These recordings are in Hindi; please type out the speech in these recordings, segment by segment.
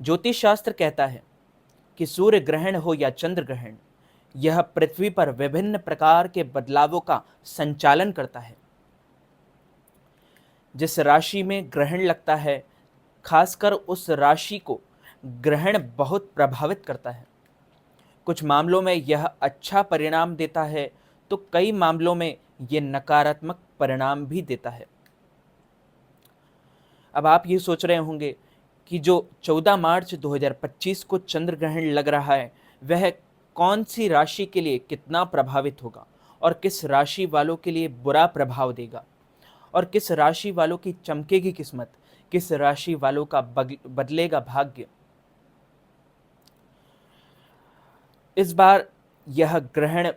ज्योतिष शास्त्र कहता है कि सूर्य ग्रहण हो या चंद्र ग्रहण, यह पृथ्वी पर विभिन्न प्रकार के बदलावों का संचालन करता है। जिस राशि में ग्रहण लगता है, खासकर उस राशि को ग्रहण बहुत प्रभावित करता है। कुछ मामलों में यह अच्छा परिणाम देता है, तो कई मामलों में यह नकारात्मक परिणाम भी देता है। अब आप ये सोच रहे होंगे कि जो 14 मार्च 2025 को चंद्र ग्रहण लग रहा है, वह कौन सी राशि के लिए कितना प्रभावित होगा और किस राशि वालों के लिए बुरा प्रभाव देगा, और किस राशि वालों की चमकेगी किस्मत, किस राशि वालों का बदलेगा भाग्य। इस बार यह ग्रहण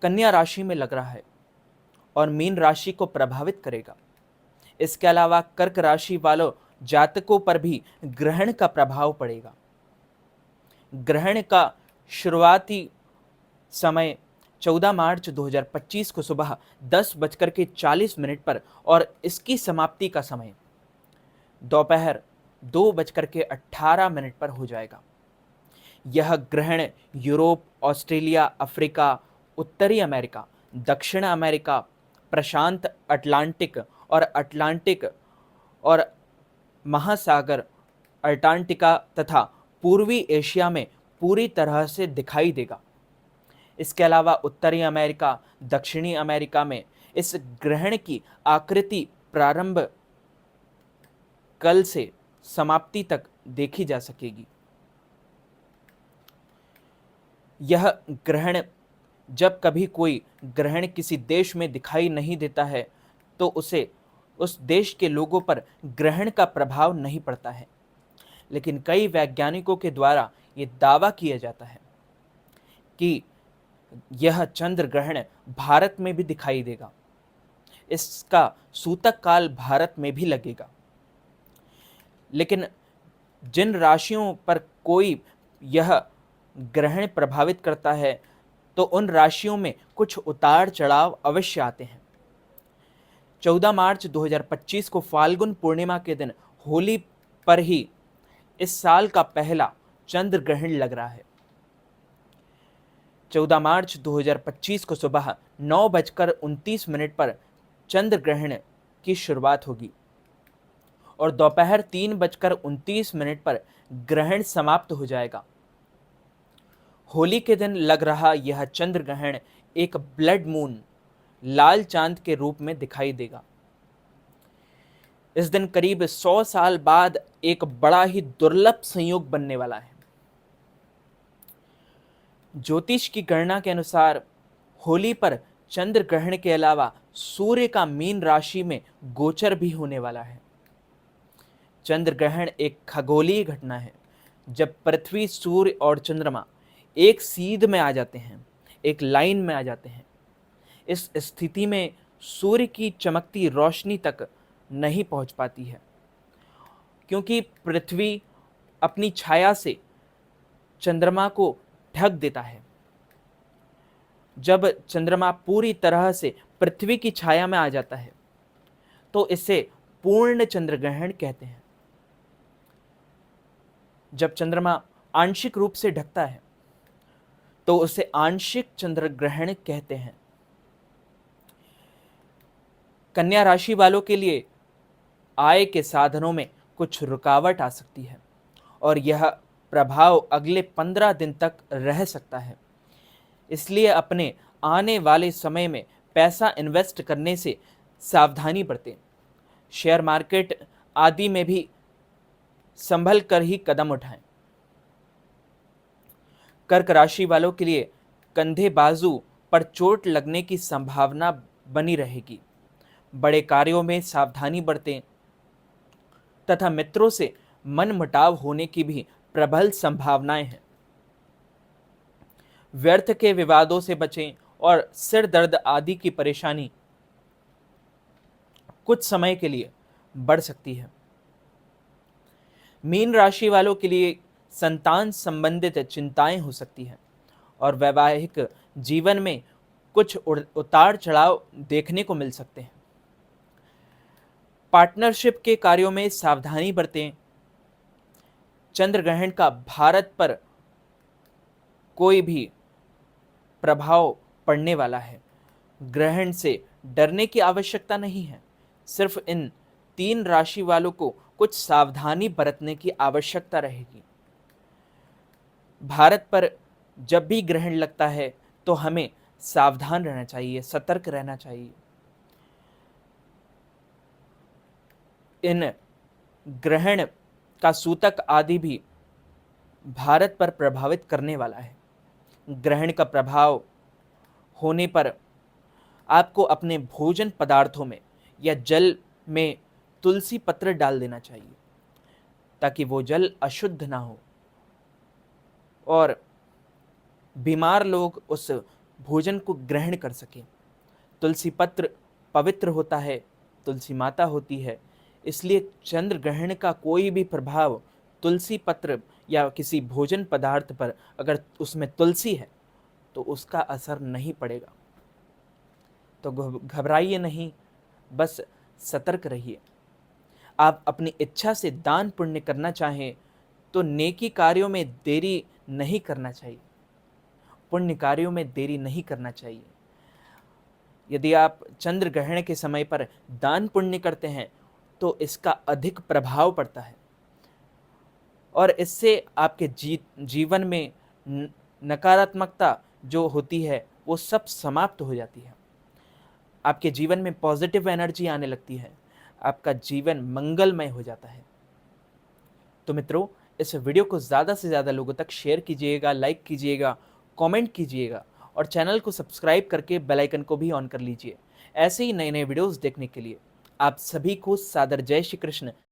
कन्या राशि में लग रहा है और मीन राशि को प्रभावित करेगा। इसके अलावा कर्क राशि वालों जातकों पर भी ग्रहण का प्रभाव पड़ेगा। ग्रहण का शुरुआती समय 14 मार्च 2025 को सुबह 10:40 पर और इसकी समाप्ति का समय दोपहर 2:18 पर हो जाएगा। यह ग्रहण यूरोप, ऑस्ट्रेलिया, अफ्रीका, उत्तरी अमेरिका, दक्षिण अमेरिका, प्रशांत अटलांटिक और महासागर अंटार्कटिका तथा पूर्वी एशिया में पूरी तरह से दिखाई देगा। इसके अलावा उत्तरी अमेरिका, दक्षिणी अमेरिका में इस ग्रहण की आकृति प्रारंभ कल से समाप्ति तक देखी जा सकेगी। यह ग्रहण, जब कभी कोई ग्रहण किसी देश में दिखाई नहीं देता है, तो उस देश के लोगों पर ग्रहण का प्रभाव नहीं पड़ता है। लेकिन कई वैज्ञानिकों के द्वारा ये दावा किया जाता है कि यह चंद्र ग्रहण भारत में भी दिखाई देगा। इसका सूतक काल भारत में भी लगेगा। लेकिन जिन राशियों पर कोई यह ग्रहण प्रभावित करता है, तो उन राशियों में कुछ उतार चढ़ाव अवश्य आते हैं। 14 मार्च 2025 को फाल्गुन पूर्णिमा के दिन होली पर ही इस साल का पहला चंद्र ग्रहण लग रहा है। 14 मार्च 2025 को सुबह 9:29 पर चंद्र ग्रहण की शुरुआत होगी और दोपहर 3:29 पर ग्रहण समाप्त हो जाएगा। होली के दिन लग रहा यह चंद्र ग्रहण एक ब्लड मून, लाल चांद के रूप में दिखाई देगा। इस दिन करीब 100 साल बाद एक बड़ा ही दुर्लभ संयोग बनने वाला है। ज्योतिष की गणना के अनुसार होली पर चंद्र ग्रहण के अलावा सूर्य का मीन राशि में गोचर भी होने वाला है। चंद्र ग्रहण एक खगोलीय घटना है, जब पृथ्वी, सूर्य और चंद्रमा एक सीध में आ जाते हैं, एक लाइन में आ जाते हैं। इस स्थिति में सूर्य की चमकती रोशनी तक नहीं पहुंच पाती है, क्योंकि पृथ्वी अपनी छाया से चंद्रमा को ढक देता है। जब चंद्रमा पूरी तरह से पृथ्वी की छाया में आ जाता है, तो इसे पूर्ण चंद्र ग्रहण कहते हैं। जब चंद्रमा आंशिक रूप से ढकता है, तो उसे आंशिक चंद्र ग्रहण कहते हैं। कन्या राशि वालों के लिए आय के साधनों में कुछ रुकावट आ सकती है और यह प्रभाव अगले 15 दिन तक रह सकता है। इसलिए अपने आने वाले समय में पैसा इन्वेस्ट करने से सावधानी बरतें। शेयर मार्केट आदि में भी संभल कर ही कदम उठाएं। कर्क राशि वालों के लिए कंधे, बाजू पर चोट लगने की संभावना बनी रहेगी। बड़े कार्यों में सावधानी बरतें तथा मित्रों से मनमुटाव होने की भी प्रबल संभावनाएं हैं। व्यर्थ के विवादों से बचें और सिर दर्द आदि की परेशानी कुछ समय के लिए बढ़ सकती है। मीन राशि वालों के लिए संतान संबंधित चिंताएं हो सकती हैं और वैवाहिक जीवन में कुछ उतार चढ़ाव देखने को मिल सकते हैं। पार्टनरशिप के कार्यों में सावधानी बरतें। चंद्र ग्रहण का भारत पर कोई भी प्रभाव पड़ने वाला है। ग्रहण से डरने की आवश्यकता नहीं है, सिर्फ इन 3 राशि वालों को कुछ सावधानी बरतने की आवश्यकता रहेगी। भारत पर जब भी ग्रहण लगता है तो हमें सावधान रहना चाहिए, सतर्क रहना चाहिए। इन ग्रहण का सूतक आदि भी भारत पर प्रभावित करने वाला है। ग्रहण का प्रभाव होने पर आपको अपने भोजन पदार्थों में या जल में तुलसी पत्र डाल देना चाहिए, ताकि वो जल अशुद्ध ना हो और बीमार लोग उस भोजन को ग्रहण कर सकें। तुलसी पत्र पवित्र होता है, तुलसी माता होती है, इसलिए चंद्र ग्रहण का कोई भी प्रभाव तुलसी पत्र या किसी भोजन पदार्थ पर अगर उसमें तुलसी है तो उसका असर नहीं पड़ेगा। तो घबराइए नहीं, बस सतर्क रहिए। आप अपनी इच्छा से दान पुण्य करना चाहें तो नेकी कार्यों में देरी नहीं करना चाहिए, पुण्य कार्यों में देरी नहीं करना चाहिए। यदि आप चंद्र ग्रहण के समय पर दान पुण्य करते हैं तो इसका अधिक प्रभाव पड़ता है और इससे आपके जीवन में नकारात्मकता जो होती है वो सब समाप्त हो जाती है। आपके जीवन में पॉजिटिव एनर्जी आने लगती है, आपका जीवन मंगलमय हो जाता है। तो मित्रों, इस वीडियो को ज़्यादा से ज़्यादा लोगों तक शेयर कीजिएगा, लाइक कीजिएगा, कमेंट कीजिएगा और चैनल को सब्सक्राइब करके बेल आइकन को भी ऑन कर लीजिए। ऐसे ही नए नए वीडियोस देखने के लिए आप सभी को सादर जय श्री कृष्ण।